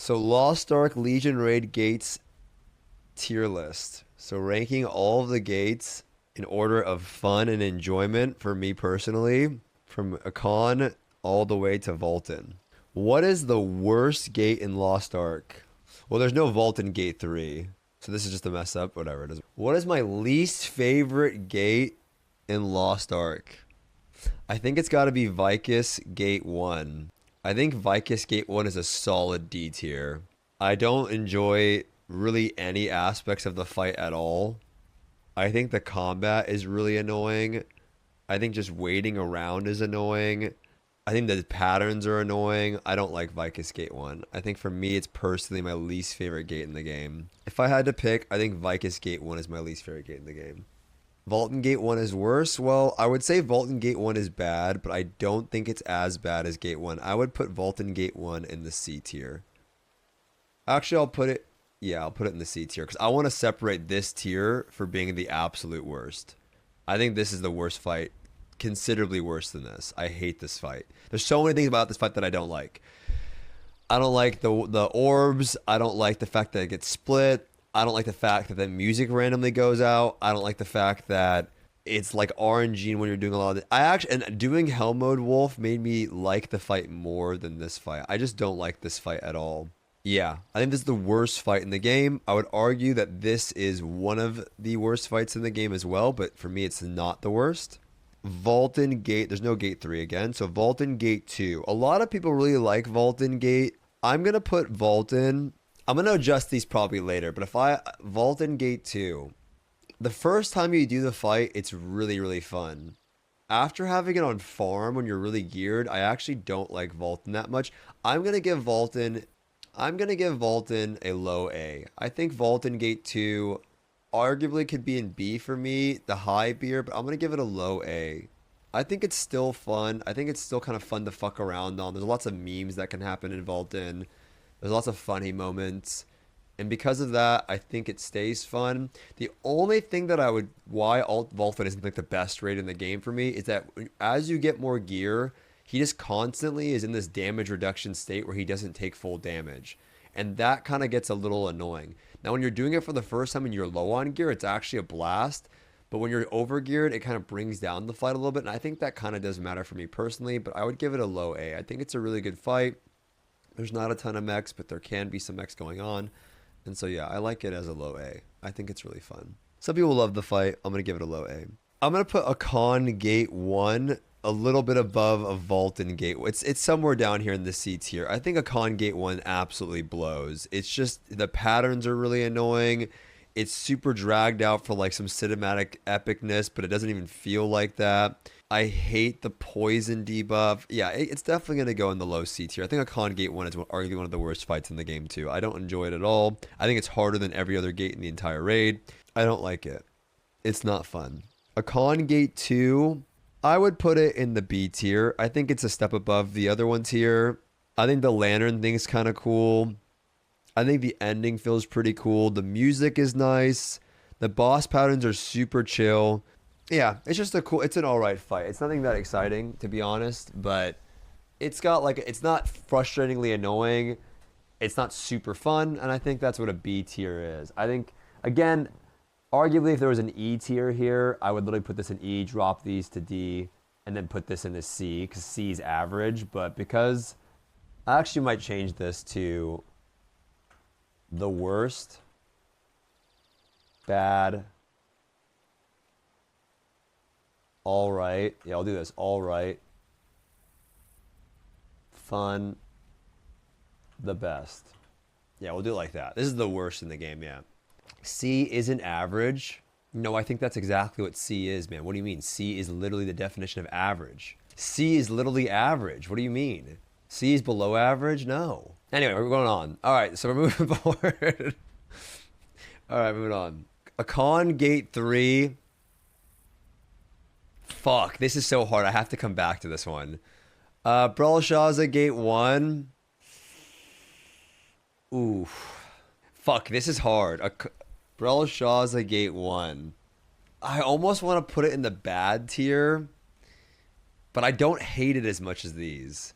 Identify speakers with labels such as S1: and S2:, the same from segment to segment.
S1: So Lost Ark Legion Raid gates tier list. So ranking all of the gates in order of fun and enjoyment for me personally, from Akkan all the way to Valtan. What is the worst gate in Lost Ark? Well, there's no Valtan Gate 3. So this is just a mess up, whatever it is. What is my least favorite gate in Lost Ark? I think it's got to be Vykas Gate 1. I think Vykas Gate 1 is a solid D tier. I don't enjoy really any aspects of the fight at all. I think the combat is really annoying. I think just waiting around is annoying. I think the patterns are annoying. I don't like Vykas Gate 1. I think for me, it's personally my least favorite gate in the game. If I had to pick, I think Vykas Gate 1 is my least favorite gate in the game. Valtan Gate 1 is worse. Well, I would say Valtan Gate 1 is bad, but I don't think it's as bad as Gate 1. I would put Valtan Gate 1 in the C tier. Actually, I'll put it in the C tier because I want to separate this tier for being the absolute worst. I think this is the worst fight, considerably worse than this. I hate this fight. There's so many things about this fight that I don't like. I don't like the orbs. I don't like the fact that it gets split. I don't like the fact that the music randomly goes out. I don't like the fact that it's like RNG when you're doing a lot of it. And doing Hell Mode Wolf made me like the fight more than this fight. I just don't like this fight at all. Yeah, I think this is the worst fight in the game. I would argue that this is one of the worst fights in the game as well, but for me, it's not the worst. Valtan Gate, there's no Gate 3 again, so Valtan Gate 2. A lot of people really like Valtan Gate. I'm going to put Valtan. I'm going to adjust these probably later, but Valtan Gate 2, the first time you do the fight, it's really, really fun. After having it on farm when you're really geared, I actually don't like Valtan that much. I'm going to give Valtan a low A. I think Valtan Gate 2 arguably could be in B for me, the high beer, but I'm going to give it a low A. I think it's still fun. I think it's still kind of fun to fuck around on. There's lots of memes that can happen in Valtan. There's lots of funny moments. And because of that, I think it stays fun. The only thing that why Alt Valtan isn't like the best raid in the game for me is that as you get more gear, he just constantly is in this damage reduction state where he doesn't take full damage. And that kind of gets a little annoying. Now, when you're doing it for the first time and you're low on gear, it's actually a blast. But when you're over geared, it kind of brings down the fight a little bit. And I think that kind of does matter for me personally, but I would give it a low A. I think it's a really good fight. There's not a ton of mechs, but there can be some mechs going on. And so, yeah, I like it as a low A. I think it's really fun. Some people love the fight. I'm going to give it a low A. I'm going to put Akkan Gate 1 a little bit above a Valtan Gate. It's somewhere down here in the C tier. I think Akkan Gate 1 absolutely blows. It's just the patterns are really annoying. It's super dragged out for like some cinematic epicness, but it doesn't even feel like that. I hate the poison debuff. Yeah, it's definitely going to go in the low C tier. I think Akkan Gate 1 is arguably one of the worst fights in the game too. I don't enjoy it at all. I think it's harder than every other gate in the entire raid. I don't like it. It's not fun. Akkan Gate 2, I would put it in the B tier. I think it's a step above the other ones here. I think the lantern thing's kind of cool. I think the ending feels pretty cool. The music is nice. The boss patterns are super chill. Yeah, it's just it's an alright fight. It's nothing that exciting, to be honest, but it's not frustratingly annoying. It's not super fun, and I think that's what a B tier is. I think, again, arguably if there was an E tier here, I would literally put this in E, drop these to D, and then put this into C, because C is average, but because I actually might change this to the worst, bad, all right. Yeah, I'll do this. All right, fun, the best. Yeah, we'll do it like that. This is the worst in the game, yeah. C isn't average. No, I think that's exactly what C is, man. What do you mean? C is literally the definition of average. C is literally average. What do you mean? C is below average? No. Anyway, we're going on. All right, so we're moving forward. All right, moving on. Akkan Gate 3. Fuck, this is so hard. I have to come back to this one. Brelshaza Gate 1. Ooh. Fuck, this is hard. Brelshaza Gate 1. I almost want to put it in the bad tier, but I don't hate it as much as these.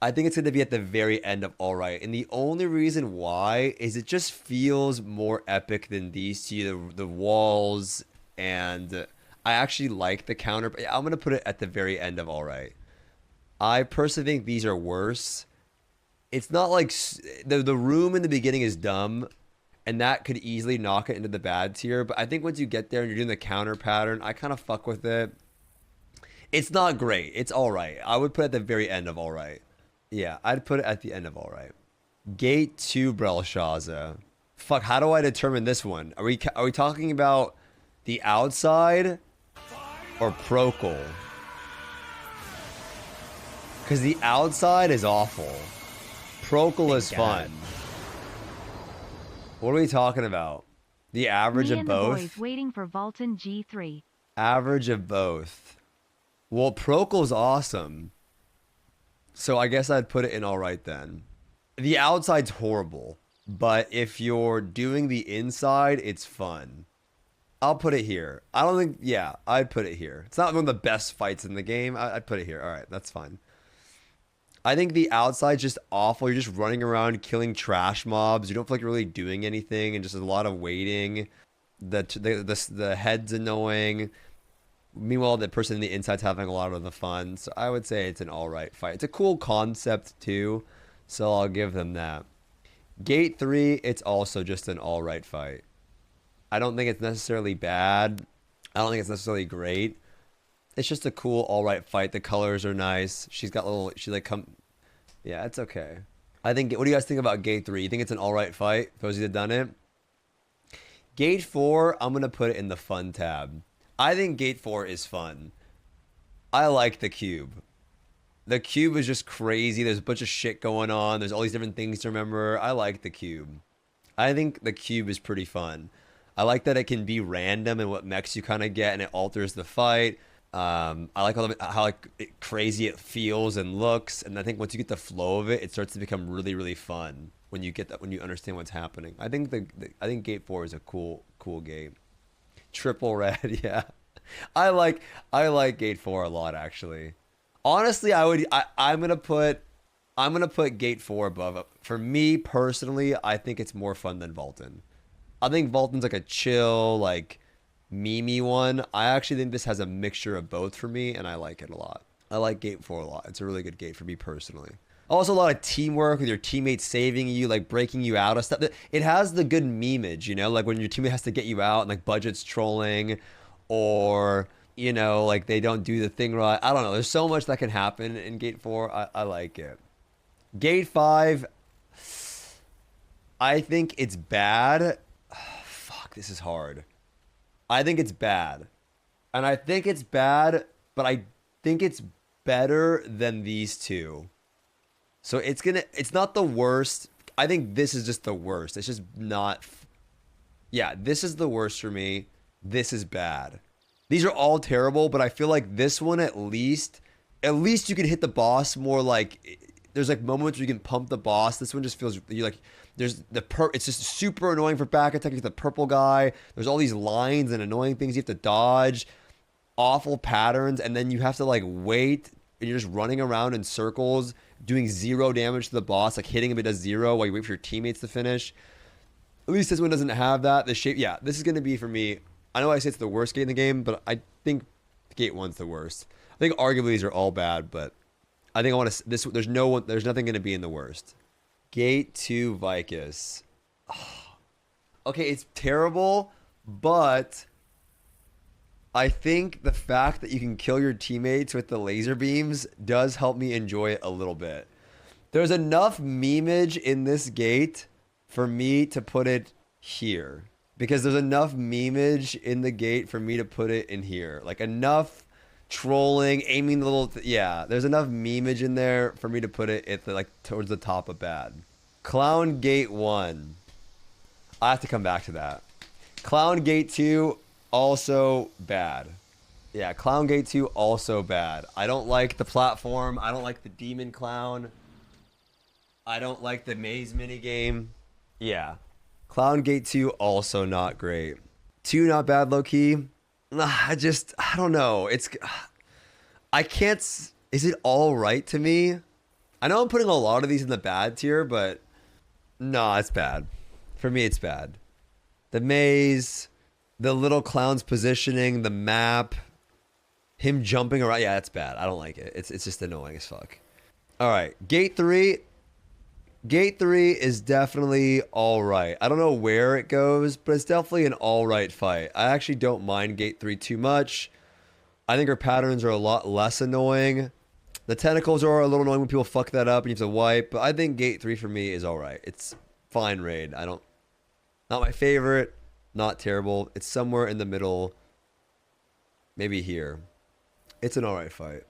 S1: I think it's going to be at the very end of all right. And the only reason why is it just feels more epic than these two, the walls, and I actually like the counter. I'm going to put it at the very end of all right. I personally think these are worse. It's not like the room in the beginning is dumb, and that could easily knock it into the bad tier. But I think once you get there and you're doing the counter pattern, I kind of fuck with it. It's not great. It's all right. I would put it at the very end of all right. Yeah, I'd put it at the end of all right. Gate 2 Brelshaza. Fuck, how do I determine this one? Are we talking about the outside or Procol? Because the outside is awful. Procol is fun. What are we talking about? The average of both?
S2: Me and the boys waiting for Valtan G3.
S1: Average of both. Well, Procol's awesome. So I guess I'd put it in all right then. The outside's horrible, but if you're doing the inside, it's fun. I'll put it here. I don't think, yeah, I'd put it here. It's not one of the best fights in the game. I'd put it here. All right, that's fine. I think the outside's just awful. You're just running around killing trash mobs. You don't feel like you're really doing anything, and just a lot of waiting. The head's annoying. Meanwhile, the person in the inside's having a lot of the fun. So I would say it's an all right fight. It's a cool concept too, so I'll give them that. Gate 3, it's also just an all right fight. I don't think it's necessarily bad. I don't think it's necessarily great. It's just a cool all right fight. The colors are nice. She's got little, yeah, it's okay. I think, what do you guys think about Gate 3? You think it's an all right fight? Those of you that done it? Gate 4, I'm going to put it in the fun tab. I think Gate 4 is fun. I like the cube. The cube is just crazy. There's a bunch of shit going on. There's all these different things to remember. I like the cube. I think the cube is pretty fun. I like that it can be random and what mechs you kind of get, and it alters the fight. I like how crazy it feels and looks, and I think once you get the flow of it, it starts to become really, really fun when you get that, when you understand what's happening. I think I think Gate 4 is a cool game. Triple red, yeah. I like Gate 4 a lot, actually. Honestly, I'm gonna put Gate 4 above it. For me personally, I think it's more fun than Valtan. I think Valtan's like a chill, like memey one. I actually think this has a mixture of both for me, and I like it a lot. I like Gate 4 a lot. It's a really good gate for me personally. Also, a lot of teamwork with your teammates saving you, like breaking you out of stuff. It has the good memeage, you know, like when your teammate has to get you out and like budget's trolling, or, you know, like they don't do the thing right. I don't know. There's so much that can happen in Gate 4. I like it. Gate 5, I think it's bad. Fuck, this is hard. I think it's bad. And I think it's bad, but I think it's better than these two. So it's not the worst. I think this is just the worst. It's just not. Yeah, this is the worst for me. This is bad. These are all terrible, but I feel like this one at least you can hit the boss more. Like there's like moments where you can pump the boss. This one just feels, you like, there's it's just super annoying for back attack. You get the purple guy. There's all these lines and annoying things you have to dodge, awful patterns, and then you have to like wait, and you're just running around in circles, doing 0 damage to the boss, like hitting him, it does 0 while you wait for your teammates to finish. At least this one doesn't have that. The shape, yeah, this is going to be for me. I know I say it's the worst gate in the game, but I think Gate 1's the worst. I think arguably these are all bad, but I think I want to, there's nothing going to be in the worst. Gate 2 Vykas. Oh. Okay, it's terrible, but I think the fact that you can kill your teammates with the laser beams does help me enjoy it a little bit. There's enough memeage in this gate for me to put it here. Because there's enough memeage in the gate for me to put it in here. Like enough trolling, aiming the little... yeah, there's enough memeage in there for me to put it at like towards the top of bad. Clown Gate 1. I have to come back to that. Clown Gate 2... also bad. Yeah, Clown Gate 2 also bad. I don't like the platform. I don't like the demon clown. I don't like the maze minigame. Yeah. Clown Gate 2 also not great. 2 not bad, low key. I don't know. I can't, is it all right to me? I know I'm putting a lot of these in the bad tier, but no, it's bad. For me, it's bad. The maze, the little clown's positioning, the map, him jumping around. Yeah, that's bad. I don't like it. It's just annoying as fuck. All right, Gate 3. Gate 3 is definitely all right. I don't know where it goes, but it's definitely an all right fight. I actually don't mind Gate 3 too much. I think her patterns are a lot less annoying. The tentacles are a little annoying when people fuck that up and you have to wipe, but I think Gate 3 for me is all right. It's fine raid. Not my favorite, not terrible. It's somewhere in the middle, maybe here. It's an all right fight.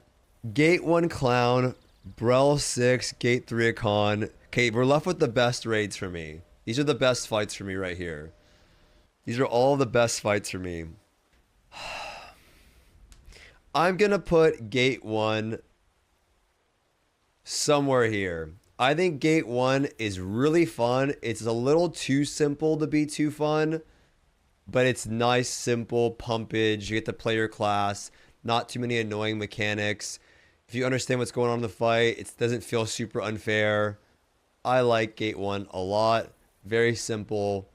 S1: Gate 1 Clown, Brel 6, Gate 3 Akkan. Okay, we're left with the best raids for me. These are the best fights for me right here. These are all the best fights for me. I'm going to put Gate 1 somewhere here. I think Gate 1 is really fun. It's a little too simple to be too fun, but it's nice, simple pumpage. You get to play your class. Not too many annoying mechanics. If you understand what's going on in the fight, it doesn't feel super unfair. I like Gate 1 a lot. Very simple.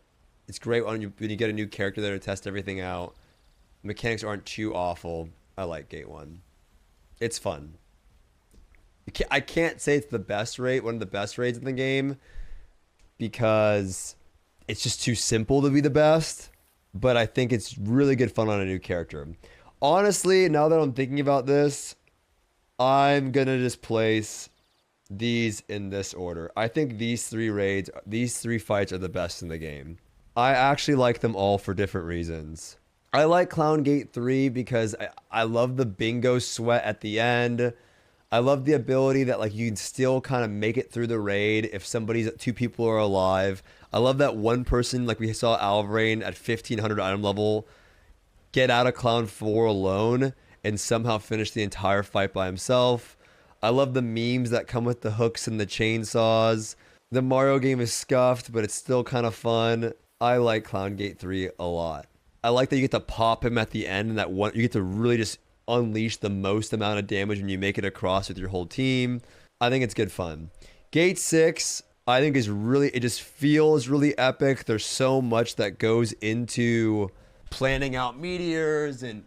S1: It's great when you get a new character there to test everything out. Mechanics aren't too awful. I like Gate 1. It's fun. I can't say it's the best raid, one of the best raids in the game, because it's just too simple to be the best. But I think it's really good fun on a new character. Honestly, now that I'm thinking about this, I'm going to just place these in this order. I think these 3 raids, these 3 fights are the best in the game. I actually like them all for different reasons. I like Clown Gate 3 because I love the bingo sweat at the end. I love the ability that like you can still kind of make it through the raid if 2 people are alive. I love that one person, like we saw Alvarain at 1500 item level, get out of Clown 4 alone and somehow finish the entire fight by himself. I love the memes that come with the hooks and the chainsaws. The Mario game is scuffed, but it's still kind of fun. I like Clown Gate 3 a lot. I like that you get to pop him at the end and that one you get to really just unleash the most amount of damage when you make it across with your whole team. I think it's good fun. Gate 6, I think it just feels really epic. There's so much that goes into planning out meteors and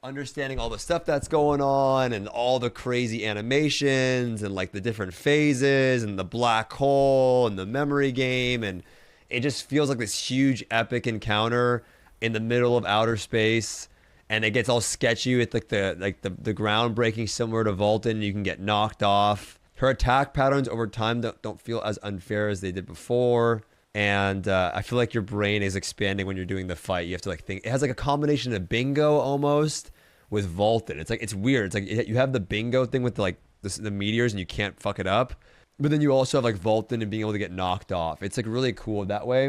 S1: understanding all the stuff that's going on and all the crazy animations and like the different phases and the black hole and the memory game, and it just feels like this huge epic encounter in the middle of outer space, and it gets all sketchy with like the ground breaking similar to Valtan, and you can get knocked off. Her attack patterns over time don't feel as unfair as they did before. And I feel like your brain is expanding when you're doing the fight. You have to like think. It has like a combination of bingo almost with Valtan. It's weird. It's like you have the bingo thing with the meteors and you can't fuck it up. But then you also have like Valtan and being able to get knocked off. It's like really cool that way.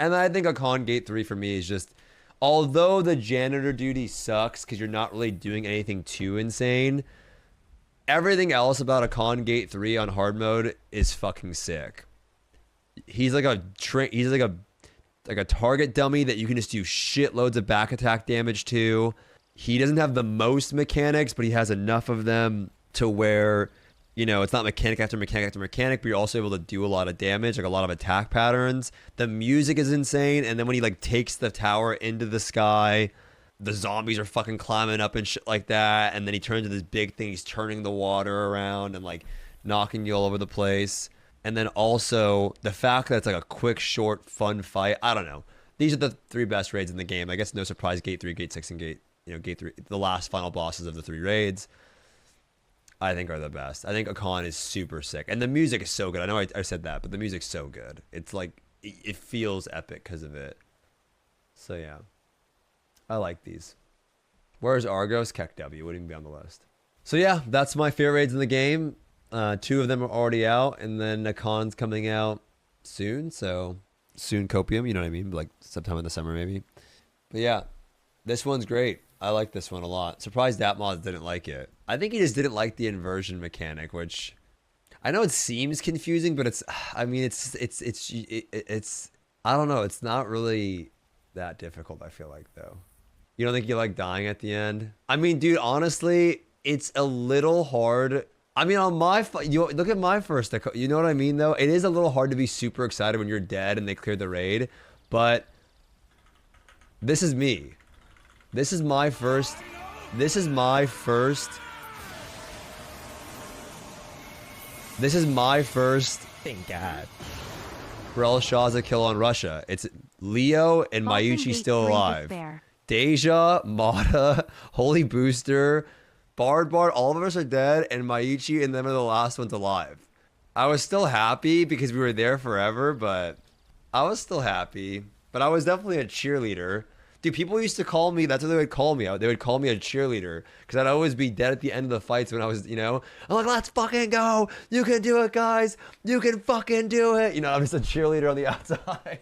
S1: And I think Akkan Gate 3 for me is just, although the janitor duty sucks because you're not really doing anything too insane, everything else about Akkan Gate 3 on hard mode is fucking sick. He's like a target dummy that you can just do shitloads of back attack damage to. He doesn't have the most mechanics, but he has enough of them to where, it's not mechanic after mechanic after mechanic, but you're also able to do a lot of damage, like a lot of attack patterns. The music is insane, and then when he like takes the tower into the sky, the zombies are fucking climbing up and shit like that, and then he turns into this big thing. He's turning the water around and like knocking you all over the place. And then also the fact that it's like a quick, short, fun fight. I don't know. These are the 3 best raids in the game. I guess no surprise. Gate 3, Gate 6, and Gate 3, the last final bosses of the 3 raids, I think are the best. I think Akkan is super sick, and the music is so good. I know I said that, but the music's so good. It's like it feels epic because of it. So yeah, I like these. Where's Argos? Keck W wouldn't even be on the list. So yeah, that's my favorite raids in the game. 2 of them are already out, and then Akkan's coming out soon. So soon, Copium, you know what I mean? Like sometime in the summer, maybe. But yeah, this one's great. I like this one a lot. Surprised Datmoz didn't like it. I think he just didn't like the inversion mechanic, which I know it seems confusing, but it's I don't know. It's not really that difficult, I feel like, though. You don't think you like dying at the end? I mean, dude, honestly, it's a little hard I mean, on my you look at my first. You know what I mean, though. It is a little hard to be super excited when you're dead and they cleared the raid, but this is me. This is my first. This is my first. This is my first.
S3: Thank God.
S1: Brelshaza kill on Russia. It's Leo and
S2: Valtan
S1: Mayuchi
S2: Gate
S1: still
S2: 3
S1: alive.
S2: despair.
S1: Deja, Mata, Holy Booster, Bard, all of us are dead, and Mayuchi and them are the last ones alive. I was still happy because we were there forever, but I was still happy. But I was definitely a cheerleader. Dude, people used to call me, that's what they would call me. They would call me a cheerleader because I'd always be dead at the end of the fights when I was, you know, I'm like, let's fucking go. You can do it, guys. You can fucking do it. You know, I'm just a cheerleader on the outside.